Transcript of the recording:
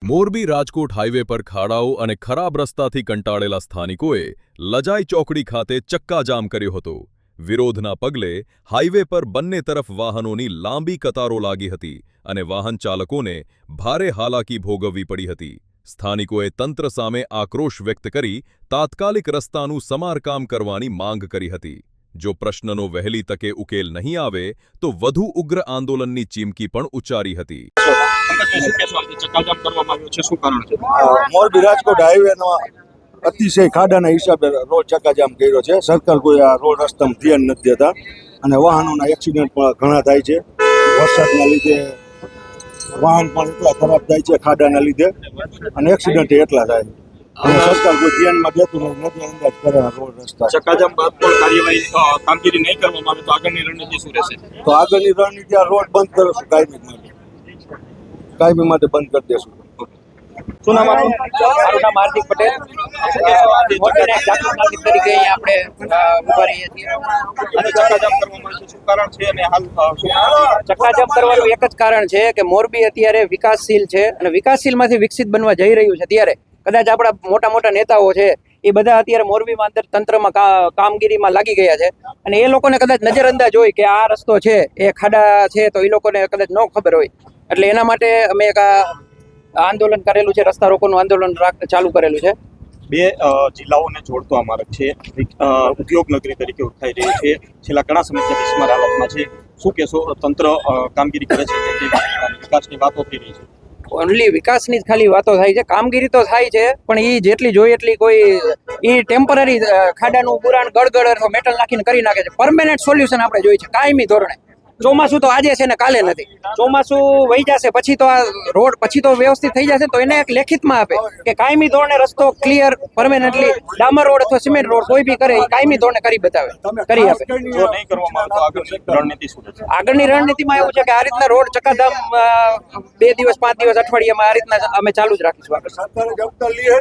Morbi Rajkot highway પર ખાડાઓ અને ખરાબ રસ્તાથી કંટાળેલા સ્થાનિકોએ લજાઈ ચોકડી ખાતે ચક્કાજામ કર્યો હતો। વિરોધના પગલે હાઈવે પર બંને તરફ વાહનોની લાંબી કતારો લાગી હતી અને વાહન ચાલકોને ભારે હાલાકી ભોગવવી પડી હતી। સ્થાનિકોએ તંત્ર સામે આક્રોશ વ્યક્ત કરી તાત્કાલિક રસ્તાનું સમારકામ કરવાની માંગ કરી હતી। જો પ્રશ્નનો વહેલી તકે ઉકેલ નહીં આવે તો વધુ ઉગ્ર આંદોલનની ચીમકી પણ ઉચ્ચારી હતી। મોરબી રાજકોટ હાઈવેનો અતિશય ખાડાના હિસાબે રોડ ચક્કાજામ કર્યો છે। સરકાર કોઈ આ રોડ રસ્તામાં ધ્યાન નથી દેતા અને વાહનોના એક્સિડન્ટ પણ ઘણા થાય છે। વરસાદના લીધે વાહન પણ એટલા ખરાબ થાય છે ખાડાના લીધે અને એક્સિડન્ટ એટલા થાય અને સરકાર કોઈ ધ્યાનમાં દેતું નથી અંદાજ કરે રોડ રસ્તા। ચક્કાજામ બાદ પણ કાર્યવાહી કામગીરી નહીં કરવામાં આવે તો આગળની રણનીતિ શું રહેશે? તો આગળની રણનીતિ આ રોડ બંધ કરશું કાયમી માટે બંધ કરી દેશું। શું નામ આપનું? મારું નામ હાર્દિક પટેલ તરીકે આપણે ઉભા રહીએ છીએ। અને ચક્કાજામ કરવામાં આવે છે શું કારણ છે અને હાલ ચક્કાજામ કરવાનું એક જ કારણ છે કે મોરબી અત્યારે વિકાસશીલ છે અને વિકાસશીલમાંથી વિકસિત બનવા જઈ રહ્યું છે। ત્યારે કદાચ આપણા મોટા મોટા નેતાઓ છે એ બધા અત્યારે મોરબીમાં અંદર તંત્રમાં કામગીરીમાં લાગી ગયા છે અને એ લોકોને કદાચ નજરઅંદાજ હોય કે આ રસ્તો છે એ ખાડા છે તો એ લોકોને કદાચ ન ખબર હોય એટલે એના માટે અમે એક આંદોલન કરેલું છે, રસ્તા રોકોનું આંદોલન ચાલુ કરેલું છે। બે જિલ્લાઓને જોડતો આ માર્ગ છે, ઉદ્યોગ નગરી તરીકે ઉઠાઈ રહી છે, છેલ્લા ઘણા સમયથી બિસ્માર હાલતમાં છે। શું કહેશો, તંત્ર કામગીરી કરે છે કે વિકાસની વાતો થઈ રહી છે? ઓનલી વિકાસની જ ખાલી વાતો થાય છે, કામગીરી તો થાય છે પણ એ જેટલી જોઈએ એટલી કોઈ એ ટેમ્પરરી ખાડાનું પુરાણ ગળગળ અથવા મેટલ નાખીને કરી નાખે છે। પરમેનન્ટ સોલ્યુશન આપણે જોઈએ છે કાયમી ધોરણે। ચોમાસું તો આજે છે ને કાલે નથી, ચોમાસું વહી જશે પછી તો આ રોડ પછી તો વ્યવસ્થિત થઈ જશે તો એને એક લેખિતમાં આપે કે કાયમી ધોરણે રસ્તો ક્લિયર પરમેનન્ટલી ડામર રોડ અથવા સિમેન્ટ રોડ કોઈ બી કરે એ કાયમી ધોરણે કરી બતાવે, કરી આપે। જો નહીં કરવામાં આવે તો આગળની રણનીતિ શું રહેશે? આગળની રણનીતિમાં એવું છે કે આ રીતના રોડ ચક્કાજામ 2 દિવસ 5 દિવસ અઠવાડિયામાં આ રીતના અમે ચાલુ જ રાખીશું।